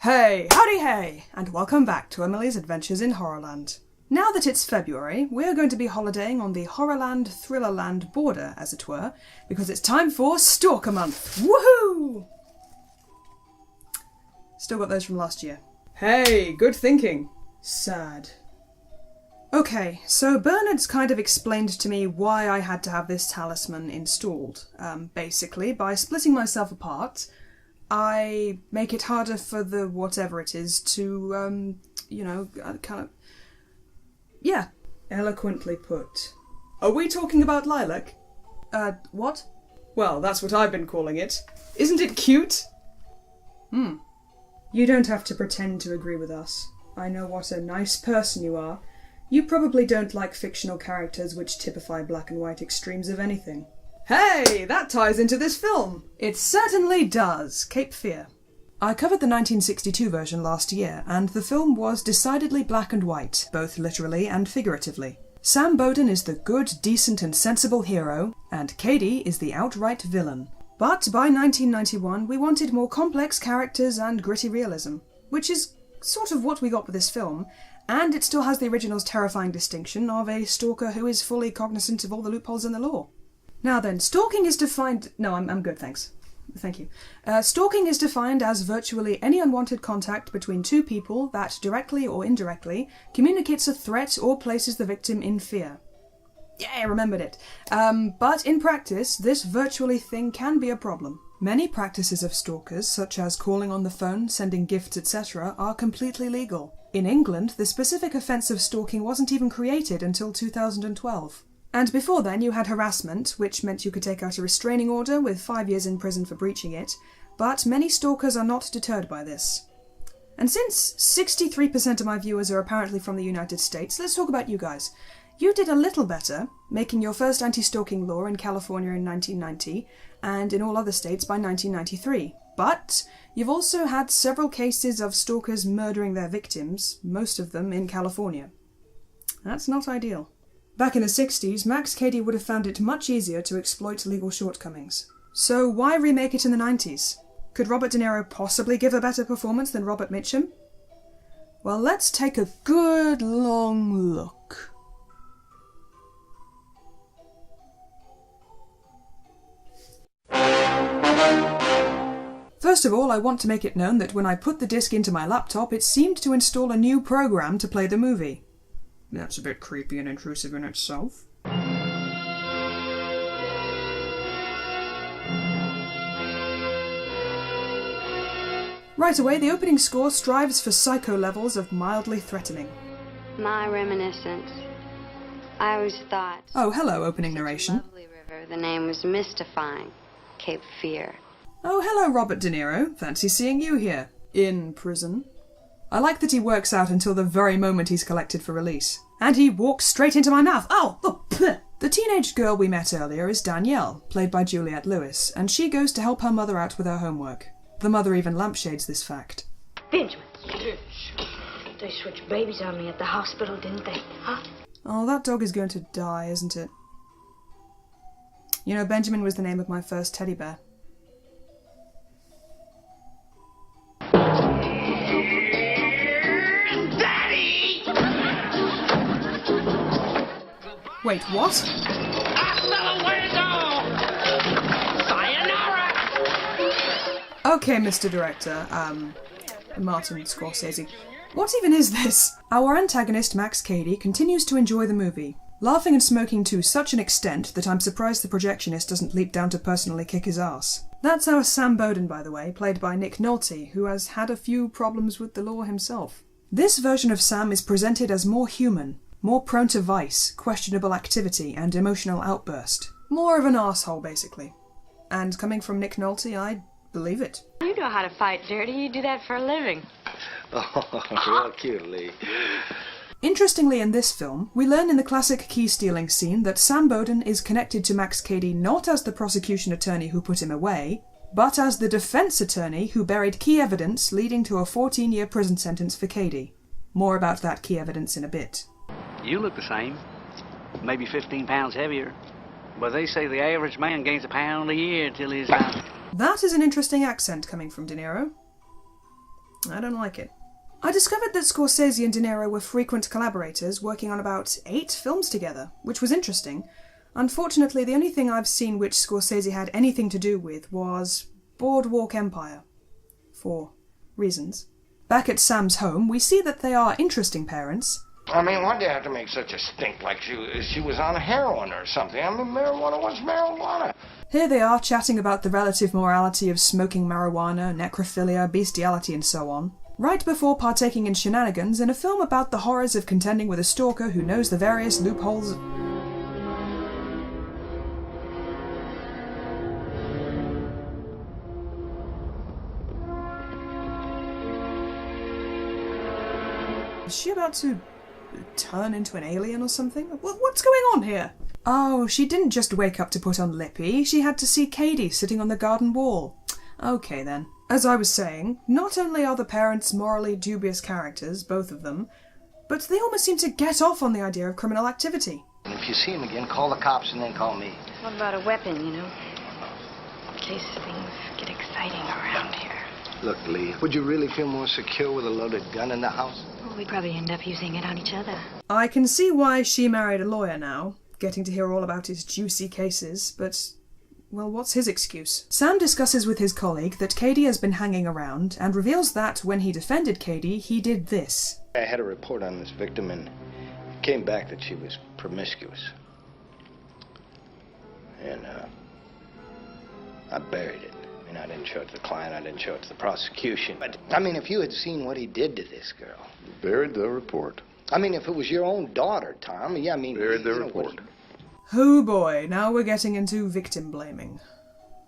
Hey, howdy hey, and welcome back to Emily's Adventures in Horrorland. Now that it's February, we're going to be holidaying on the Horrorland Thrillerland border, as it were, because it's time for Stalker Month. Woohoo! Still got those from last year. Hey, good thinking. Sad. Okay, so Bernard's kind of explained to me why I had to have this talisman installed. Basically, by splitting myself apart, I make it harder for the whatever it is to, yeah, eloquently put. Are we talking about lilac? What? Well, that's what I've been calling it. Isn't it cute? You don't have to pretend to agree with us. I know what a nice person you are. You probably don't like fictional characters which typify black and white extremes of anything. Hey, that ties into this film! It certainly does, Cape Fear. I covered the 1962 version last year, and the film was decidedly black and white, both literally and figuratively. Sam Bowden is the good, decent and sensible hero, and Cady is the outright villain. But by 1991 we wanted more complex characters and gritty realism, which is sort of what we got with this film, and it still has the original's terrifying distinction of a stalker who is fully cognizant of all the loopholes in the law. Now then, stalking is defined... No, I'm good, thanks. Thank you. Stalking is defined as virtually any unwanted contact between two people that, directly or indirectly, communicates a threat or places the victim in fear. Yeah, I remembered it. But in practice, this virtually thing can be a problem. Many practices of stalkers, such as calling on the phone, sending gifts, etc., are completely legal. In England, the specific offence of stalking wasn't even created until 2012. And before then you had harassment, which meant you could take out a restraining order with 5 years in prison for breaching it, but many stalkers are not deterred by this. And since 63% of my viewers are apparently from the United States, let's talk about you guys. You did a little better, making your first anti-stalking law in California in 1990, and in all other states by 1993. But you've also had several cases of stalkers murdering their victims, most of them in California. That's not ideal. Back in the 60s, Max Cady would have found it much easier to exploit legal shortcomings. So why remake it in the 90s? Could Robert De Niro possibly give a better performance than Robert Mitchum? Well, let's take a good long look. First of all, I want to make it known that when I put the disc into my laptop, it seemed to install a new program to play the movie. That's a bit creepy and intrusive in itself. Right away, the opening score strives for psycho levels of mildly threatening. My reminiscence. I always thought... Oh, hello, opening narration. Lovely river. The name was mystifying. Cape Fear. Oh, hello, Robert De Niro. Fancy seeing you here. In prison. I like that he works out until the very moment he's collected for release. And he walks straight into my mouth. Oh! The teenage girl we met earlier is Danielle, played by Juliette Lewis, and she goes to help her mother out with her homework. The mother even lampshades this fact. Benjamin, they switched babies on me at the hospital, didn't they? Huh? Oh, that dog is going to die, isn't it? You know, Benjamin was the name of my first teddy bear. Wait, what? Okay, Mr. Director, Martin Scorsese. What even is this? Our antagonist, Max Cady, continues to enjoy the movie, laughing and smoking to such an extent that I'm surprised the projectionist doesn't leap down to personally kick his ass. That's our Sam Bowden, by the way, played by Nick Nolte, who has had a few problems with the law himself. This version of Sam is presented as more human, more prone to vice, questionable activity, and emotional outburst. More of an arsehole, basically. And coming from Nick Nolte, I believe it. You know how to fight dirty. You do that for a living. Oh, real cute, Lee. Interestingly, in this film, we learn in the classic key-stealing scene that Sam Bowden is connected to Max Cady not as the prosecution attorney who put him away, but as the defense attorney who buried key evidence leading to a 14-year prison sentence for Cady. More about that key evidence in a bit. You look the same. Maybe 15 pounds heavier. But they say the average man gains a pound a year till he's... That is an interesting accent coming from De Niro. I don't like it. I discovered that Scorsese and De Niro were frequent collaborators, working on about 8 films together, which was interesting. Unfortunately, the only thing I've seen which Scorsese had anything to do with was Boardwalk Empire. For reasons. Back at Sam's home, we see that they are interesting parents. I mean, why'd they have to make such a stink like she was on heroin or something? I mean, marijuana was marijuana. Here they are chatting about the relative morality of smoking marijuana, necrophilia, bestiality and so on, right before partaking in shenanigans in a film about the horrors of contending with a stalker who knows the various loopholes. Is she about to turn into an alien or something? What's going on here? Oh, she didn't just wake up to put on Lippy, she had to see Cady sitting on the garden wall. Okay then. As I was saying, not only are the parents morally dubious characters, both of them, but they almost seem to get off on the idea of criminal activity. And if you see him again, call the cops and then call me. What about a weapon, you know? In case things get exciting around here. Look, Lee, would you really feel more secure with a loaded gun in the house? Well, we'd probably end up using it on each other. I can see why she married a lawyer now, getting to hear all about his juicy cases, but, well, what's his excuse? Sam discusses with his colleague that Cady has been hanging around, and reveals that when he defended Cady, he did this. I had a report on this victim, and it came back that she was promiscuous. And, I buried it. I mean, I didn't show it to the client, I didn't show it to the prosecution. But, I mean, if you had seen what he did to this girl... You buried the report. I mean, if it was your own daughter, Tom, yeah, I mean... Buried the report. Oh boy, now we're getting into victim blaming.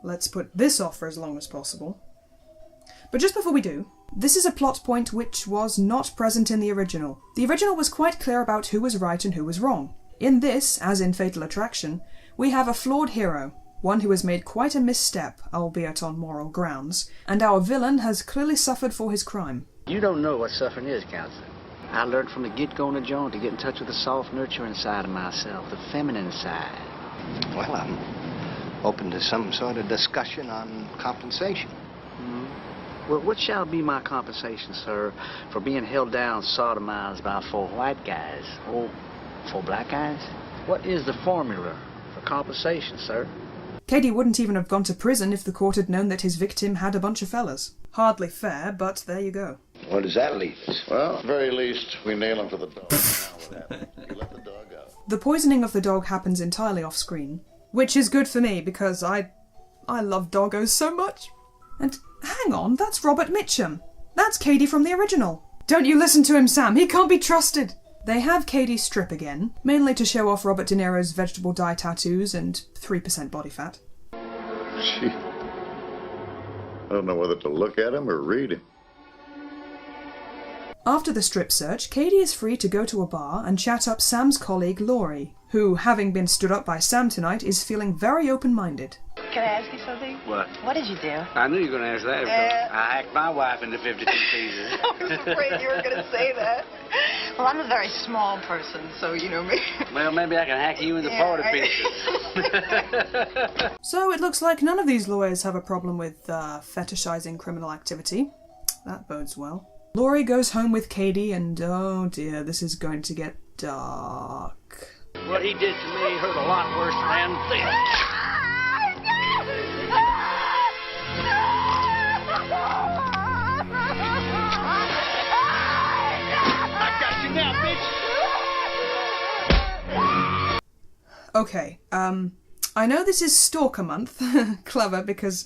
Let's put this off for as long as possible. But just before we do, this is a plot point which was not present in the original. The original was quite clear about who was right and who was wrong. In this, as in Fatal Attraction, we have a flawed hero, one who has made quite a misstep, albeit on moral grounds, and our villain has clearly suffered for his crime. You don't know what suffering is, counselor. I learned from the get-go in the joint to get in touch with the soft, nurturing side of myself, the feminine side. Well, I'm open to some sort of discussion on compensation. Well, what shall be my compensation, sir, for being held down, sodomized by 4 white guys? Or 4 black guys? What is the formula for compensation, sir? Cady wouldn't even have gone to prison if the court had known that his victim had a bunch of fellas. Hardly fair, but there you go. Where does that leave us? Well, at the very least, we nail him for the dog. Now what happens? You let the dog out. The poisoning of the dog happens entirely off-screen, which is good for me because I love doggos so much. And hang on, that's Robert Mitchum. That's Cady from the original. Don't you listen to him, Sam, he can't be trusted. They have Cady strip again, mainly to show off Robert De Niro's vegetable dye tattoos and 3% body fat. Gee. I don't know whether to look at him or read him. After the strip search, Cady is free to go to a bar and chat up Sam's colleague Laurie, who, having been stood up by Sam tonight, is feeling very open-minded. Can I ask you something? What? What did you do? I knew you were going to ask that. I hacked my wife into 52 pieces. I was afraid you were going to say that. Well, I'm a very small person, so you know me. Well, maybe I can hack you into 40 pieces. So it looks like none of these lawyers have a problem with fetishizing criminal activity. That bodes well. Laurie goes home with Cady, and oh dear, this is going to get dark. What he did to me hurt a lot worse than this. I got you now, bitch. Okay, I know this is Stalker Month. Clever, because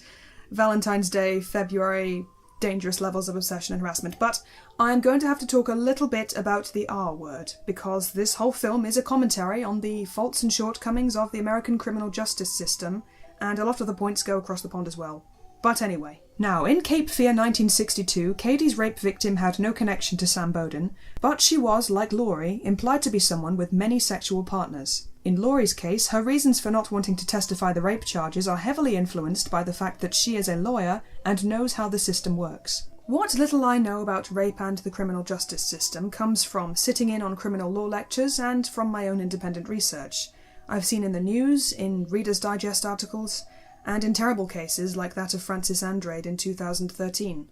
Valentine's Day, February, dangerous levels of obsession and harassment, but I'm going to have to talk a little bit about the R word, because this whole film is a commentary on the faults and shortcomings of the American criminal justice system, and a lot of the points go across the pond as well. But anyway. Now, in Cape Fear 1962, Cady's rape victim had no connection to Sam Bowden, but she was, like Laurie, implied to be someone with many sexual partners. In Laurie's case, her reasons for not wanting to testify the rape charges are heavily influenced by the fact that she is a lawyer and knows how the system works. What little I know about rape and the criminal justice system comes from sitting in on criminal law lectures and from my own independent research. I've seen in the news, in Reader's Digest articles, and in terrible cases like that of Francis Andrade in 2013.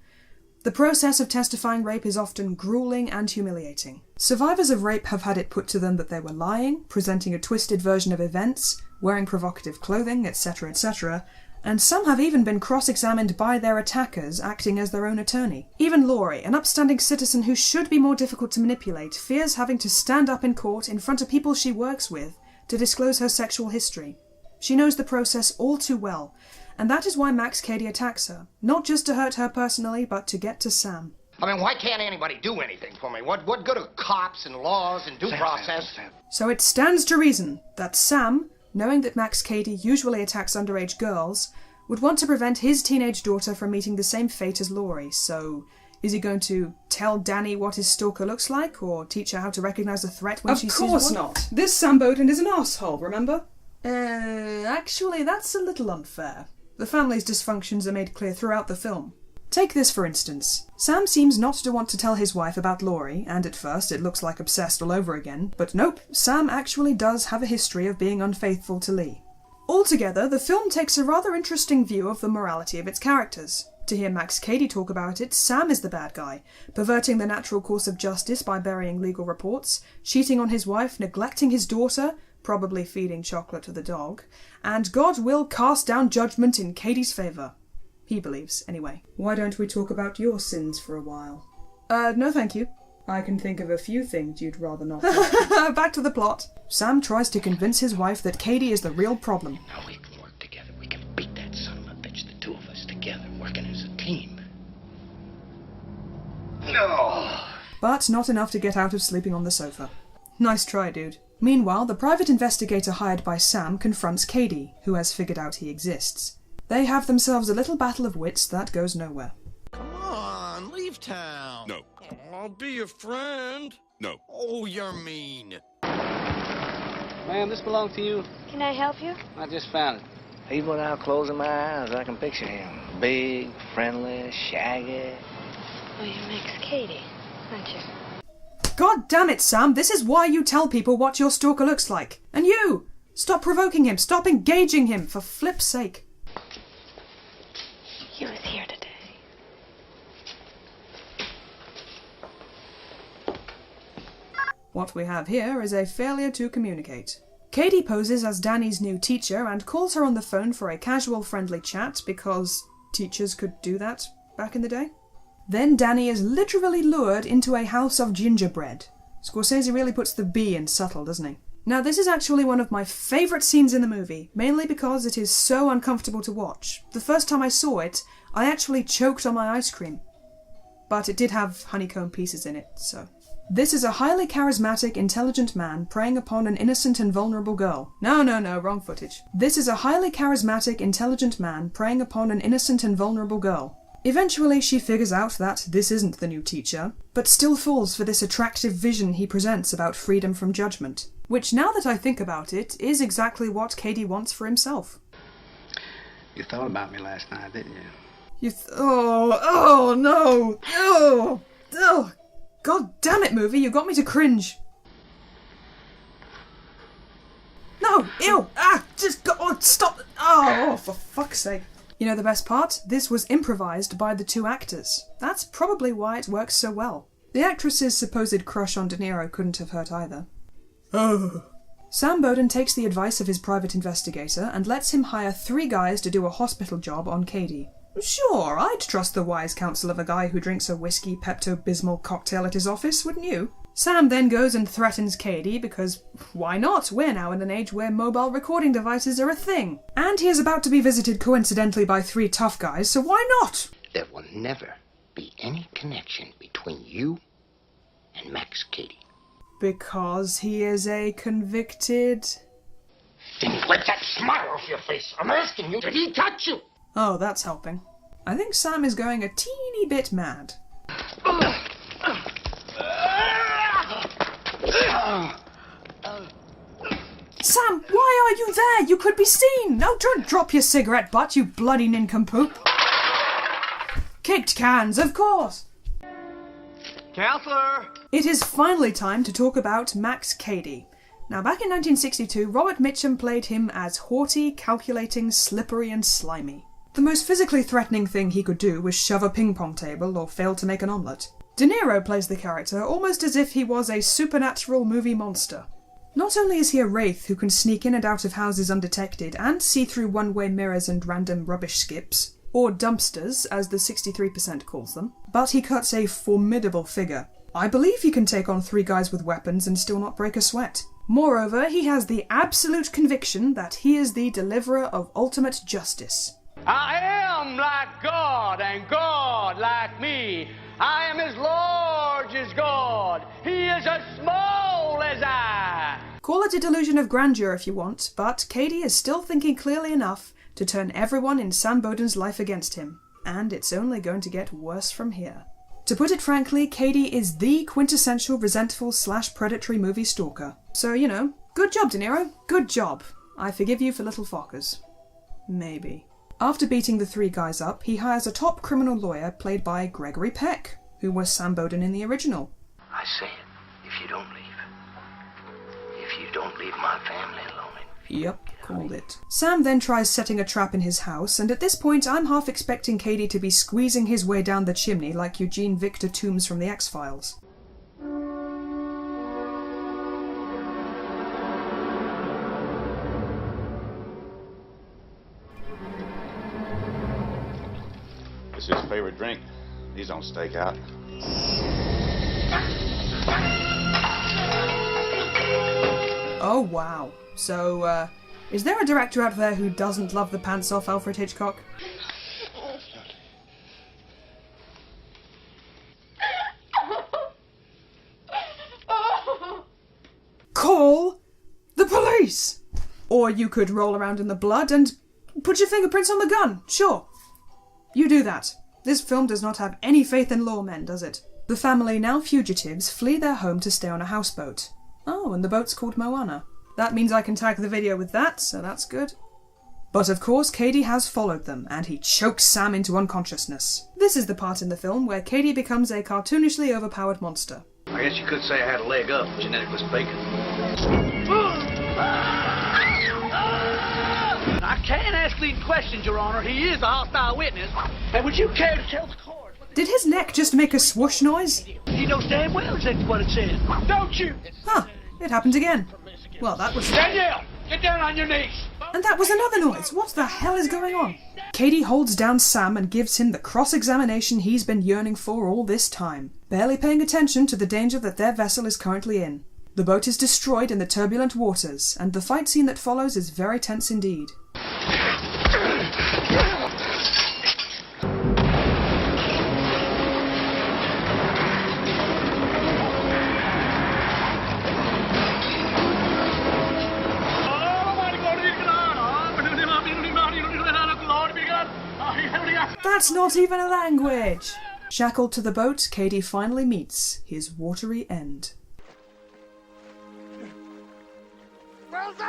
The process of testifying rape is often grueling and humiliating. Survivors of rape have had it put to them that they were lying, presenting a twisted version of events, wearing provocative clothing, etc., etc., and some have even been cross-examined by their attackers, acting as their own attorney. Even Laurie, an upstanding citizen who should be more difficult to manipulate, fears having to stand up in court in front of people she works with to disclose her sexual history. She knows the process all too well, and that is why Max Cady attacks her, not just to hurt her personally, but to get to Sam. I mean, why can't anybody do anything for me? What good are cops and laws and due process? So it stands to reason that Sam, knowing that Max Cady usually attacks underage girls, would want to prevent his teenage daughter from meeting the same fate as Laurie. So, is he going to tell Danny what his stalker looks like, or teach her how to recognise a threat when she sees one? Of course not. This Sam Bowden is an asshole, remember? Actually, that's a little unfair. The family's dysfunctions are made clear throughout the film. Take this for instance. Sam seems not to want to tell his wife about Laurie, and at first it looks like obsessed all over again, but nope, Sam actually does have a history of being unfaithful to Lee. Altogether, the film takes a rather interesting view of the morality of its characters. To hear Max Cady talk about it, Sam is the bad guy, perverting the natural course of justice by burying legal reports, cheating on his wife, neglecting his daughter, probably feeding chocolate to the dog, and God will cast down judgment in Cady's favour. He believes, anyway. Why don't we talk about your sins for a while? No thank you. I can think of a few things you'd rather not. Back to the plot. Sam tries to convince his wife that Cady is the real problem. Now we can work together. We can beat that son of a bitch, the two of us together, working as a team. No! But not enough to get out of sleeping on the sofa. Nice try, dude. Meanwhile, the private investigator hired by Sam confronts Cady, who has figured out he exists. They have themselves a little battle of wits that goes nowhere. Come on, leave town. No. I'll be your friend. No. Oh, you're mean. Ma'am, this belongs to you. Can I help you? I just found it. Even without closing my eyes, I can picture him. Big, friendly, shaggy. Oh, you're Max Cady, aren't you? God damn it, Sam, this is why you tell people what your stalker looks like. And you! Stop provoking him, stop engaging him, for flip's sake. He was here today. What we have here is a failure to communicate. Cady poses as Danny's new teacher and calls her on the phone for a casual friendly chat because teachers could do that back in the day. Then Danny is literally lured into a house of gingerbread. Scorsese really puts the B in subtle, doesn't he? Now this is actually one of my favourite scenes in the movie, mainly because it is so uncomfortable to watch. The first time I saw it, I actually choked on my ice cream. But it did have honeycomb pieces in it, so... This is a highly charismatic, intelligent man preying upon an innocent and vulnerable girl. No, wrong footage. This is a highly charismatic, intelligent man preying upon an innocent and vulnerable girl. Eventually she figures out that this isn't the new teacher, but still falls for this attractive vision he presents about freedom from judgment. Which, now that I think about it, is exactly what Cady wants for himself. You thought about me last night, didn't you? Oh no! Oh! God damn it, movie, you got me to cringe. No! Ew! Just go, stop! Oh, for fuck's sake. You know the best part? This was improvised by the two actors. That's probably why it works so well. The actress's supposed crush on De Niro couldn't have hurt either. Oh. Sam Bowden takes the advice of his private investigator and lets him hire 3 guys to do a hospital job on Cady. Sure, I'd trust the wise counsel of a guy who drinks a whiskey Pepto-Bismol cocktail at his office, wouldn't you? Sam then goes and threatens Cady because, why not? We're now in an age where mobile recording devices are a thing. And he is about to be visited coincidentally by 3 tough guys, so why not? There will never be any connection between you and Max Cady. Because he is a convicted... Then wipe that smile off your face. I'm asking you, did he touch you? Oh, that's helping. I think Sam is going a teeny bit mad. Sam, why are you there? You could be seen! No, don't drop your cigarette butt, you bloody nincompoop! Kicked cans, of course! Counselor! It is finally time to talk about Max Cady. Now, back in 1962, Robert Mitchum played him as haughty, calculating, slippery and slimy. The most physically threatening thing he could do was shove a ping-pong table or fail to make an omelette. De Niro plays the character almost as if he was a supernatural movie monster. Not only is he a wraith who can sneak in and out of houses undetected and see through one-way mirrors and random rubbish skips, or dumpsters as the 63% calls them, but he cuts a formidable figure. I believe he can take on 3 guys with weapons and still not break a sweat. Moreover, he has the absolute conviction that he is the deliverer of ultimate justice. I am like God, and God like me. I am as large as God. He is as small as I. Call it a delusion of grandeur if you want, but Cady is still thinking clearly enough to turn everyone in Sam Bowden's life against him, and it's only going to get worse from here. To put it frankly, Cady is the quintessential resentful/predatory movie stalker. So, you know, good job, De Niro. Good job. I forgive you for little Fockers. Maybe. After beating the 3 guys up, he hires a top criminal lawyer played by Gregory Peck, who was Sam Bowden in the original. I say it, if you don't leave. If you don't leave my family alone. Yep, called it. Sam then tries setting a trap in his house, and at this point I'm half expecting Cady to be squeezing his way down the chimney like Eugene Victor Toombs from the X-Files. This is his favorite drink. These don't stake out. Oh wow. So, is there a director out there who doesn't love the pants off Alfred Hitchcock? Call the police! Or you could roll around in the blood and put your fingerprints on the gun, sure. You do that. This film does not have any faith in lawmen, does it? The family, now fugitives, flee their home to stay on a houseboat. Oh, and the boat's called Moana. That means I can tag the video with that, so that's good. But of course, Cady has followed them, and he chokes Sam into unconsciousness. This is the part in the film where Cady becomes a cartoonishly overpowered monster. I guess you could say I had a leg up, genetically speaking. I can't ask leading questions, Your Honor. He is a hostile witness. And would you care to tell the court? Did his neck just make a swoosh noise? He knows damn well exactly what it says. Don't you? Huh, it happened again. Well, that was... Danielle, get down on your knees. And that was another noise. What the hell is going on? Cady holds down Sam and gives him the cross-examination he's been yearning for all this time, barely paying attention to the danger that their vessel is currently in. The boat is destroyed in the turbulent waters, and the fight scene that follows is very tense indeed. That's not even a language! Shackled to the boat, Cady finally meets his watery end. Wilson!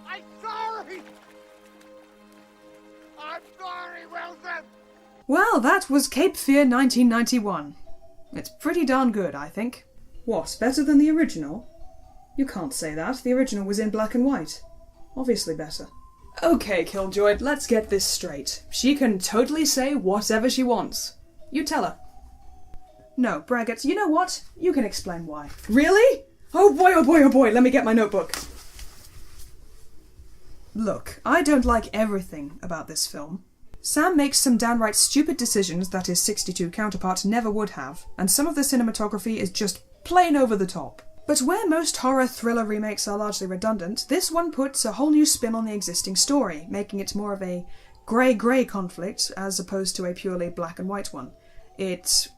I'm sorry! I'm sorry, Wilson! Well, that was Cape Fear 1991. It's pretty darn good, I think. What, better than the original? You can't say that. The original was in black and white. Obviously better. Okay, Killjoy, let's get this straight. She can totally say whatever she wants. You tell her. No, Braggett, you know what? You can explain why. Really? Oh boy, oh boy, oh boy, let me get my notebook. Look, I don't like everything about this film. Sam makes some downright stupid decisions that his 62 counterpart never would have, and some of the cinematography is just plain over the top. But where most horror thriller remakes are largely redundant, this one puts a whole new spin on the existing story, making it more of a grey-grey conflict as opposed to a purely black and white one. It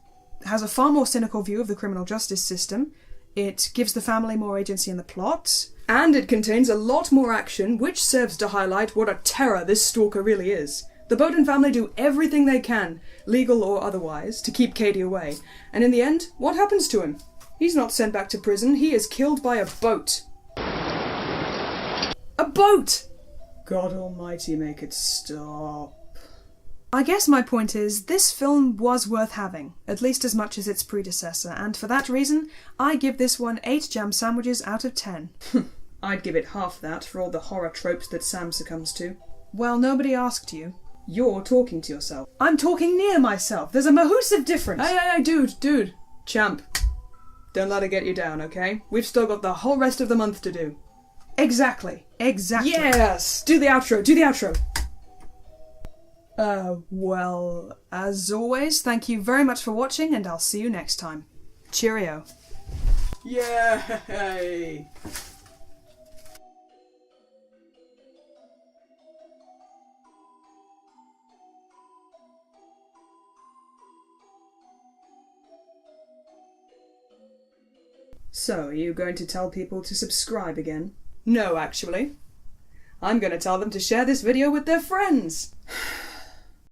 has a far more cynical view of the criminal justice system, it gives the family more agency in the plot, and it contains a lot more action, which serves to highlight what a terror this stalker really is. The Bowden family do everything they can, legal or otherwise, to keep Cady away, and in the end, what happens to him? He's not sent back to prison, he is killed by a boat. A boat! God almighty, make it stop. I guess my point is, this film was worth having, at least as much as its predecessor, and for that reason, I give this one 8 jam sandwiches out of 10. I'd give it half that for all the horror tropes that Sam succumbs to. Well, nobody asked you. You're talking to yourself. I'm talking near myself. There's a mahoosive difference. Hey, dude. Champ. Don't let it get you down, okay? We've still got the whole rest of the month to do. Exactly. Yes! Do the outro. Well, as always, thank you very much for watching, and I'll see you next time. Cheerio. Yay! So, are you going to tell people to subscribe again? No, actually. I'm going to tell them to share this video with their friends.